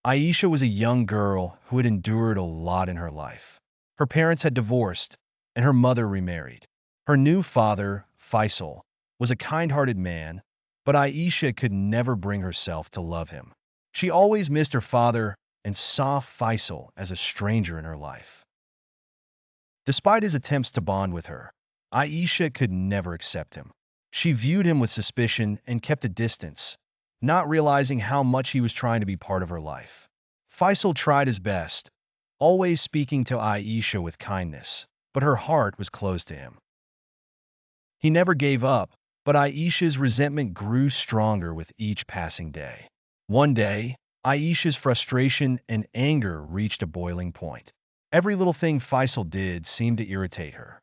Aisha was a young girl who had endured a lot in her life. Her parents had divorced, and her mother remarried. Her new father, Faisal, was a kind-hearted man, but Aisha could never bring herself to love him. She always missed her father and saw Faisal as a stranger in her life. Despite his attempts to bond with her, Aisha could never accept him. She viewed him with suspicion and kept a distance, not realizing how much he was trying to be part of her life. Faisal tried his best, always speaking to Aisha with kindness, but her heart was closed to him. He never gave up, but Aisha's resentment grew stronger with each passing day. One day, Aisha's frustration and anger reached a boiling point. Every little thing Faisal did seemed to irritate her.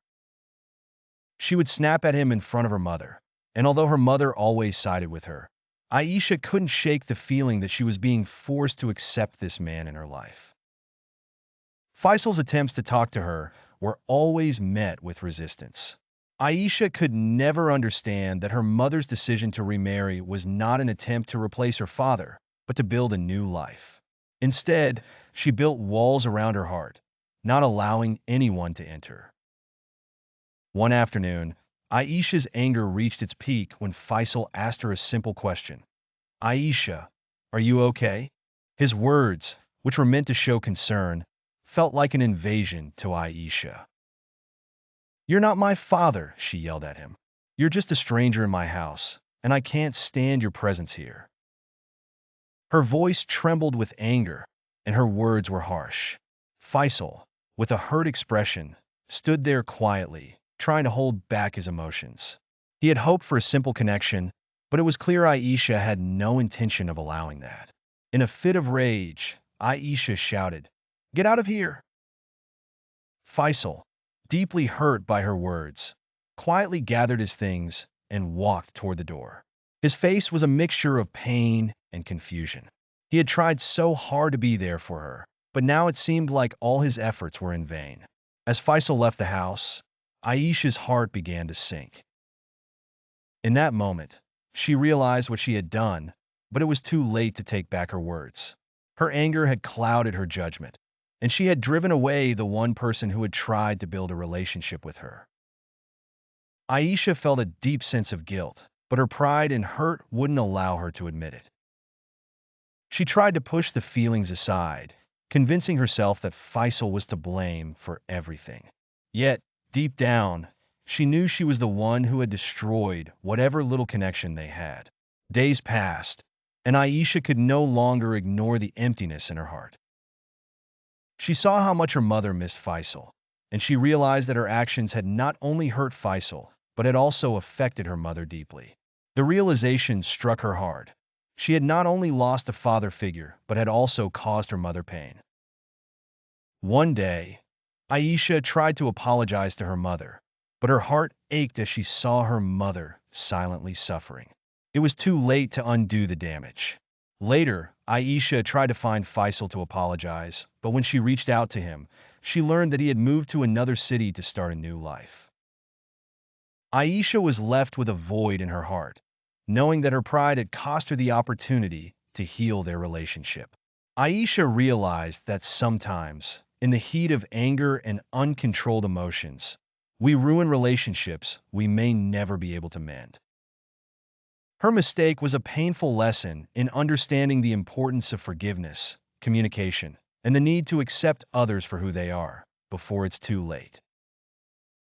She would snap at him in front of her mother, and although her mother always sided with her, Aisha couldn't shake the feeling that she was being forced to accept this man in her life. Faisal's attempts to talk to her were always met with resistance. Aisha could never understand that her mother's decision to remarry was not an attempt to replace her father, but to build a new life. Instead, she built walls around her heart, not allowing anyone to enter. One afternoon, Aisha's anger reached its peak when Faisal asked her a simple question. Aisha, are you okay? His words, which were meant to show concern, felt like an invasion to Aisha. You're not my father, she yelled at him. You're just a stranger in my house, and I can't stand your presence here. Her voice trembled with anger, and her words were harsh. Faisal, with a hurt expression, stood there quietly, trying to hold back his emotions. He had hoped for a simple connection, but it was clear Aisha had no intention of allowing that. In a fit of rage, Aisha shouted, "Get out of here!" Faisal, deeply hurt by her words, quietly gathered his things and walked toward the door. His face was a mixture of pain and confusion. He had tried so hard to be there for her, but now it seemed like all his efforts were in vain. As Faisal left the house, Aisha's heart began to sink. In that moment, she realized what she had done, but it was too late to take back her words. Her anger had clouded her judgment, and she had driven away the one person who had tried to build a relationship with her. Aisha felt a deep sense of guilt, but her pride and hurt wouldn't allow her to admit it. She tried to push the feelings aside, convincing herself that Faisal was to blame for everything. Yet, deep down, she knew she was the one who had destroyed whatever little connection they had. Days passed, and Aisha could no longer ignore the emptiness in her heart. She saw how much her mother missed Faisal, and she realized that her actions had not only hurt Faisal, but had also affected her mother deeply. The realization struck her hard. She had not only lost a father figure, but had also caused her mother pain. One day, Aisha tried to apologize to her mother, but her heart ached as she saw her mother silently suffering. It was too late to undo the damage. Later, Aisha tried to find Faisal to apologize, but when she reached out to him, she learned that he had moved to another city to start a new life. Aisha was left with a void in her heart, knowing that her pride had cost her the opportunity to heal their relationship. Aisha realized that sometimes, in the heat of anger and uncontrolled emotions, we ruin relationships we may never be able to mend. Her mistake was a painful lesson in understanding the importance of forgiveness, communication, and the need to accept others for who they are before it's too late.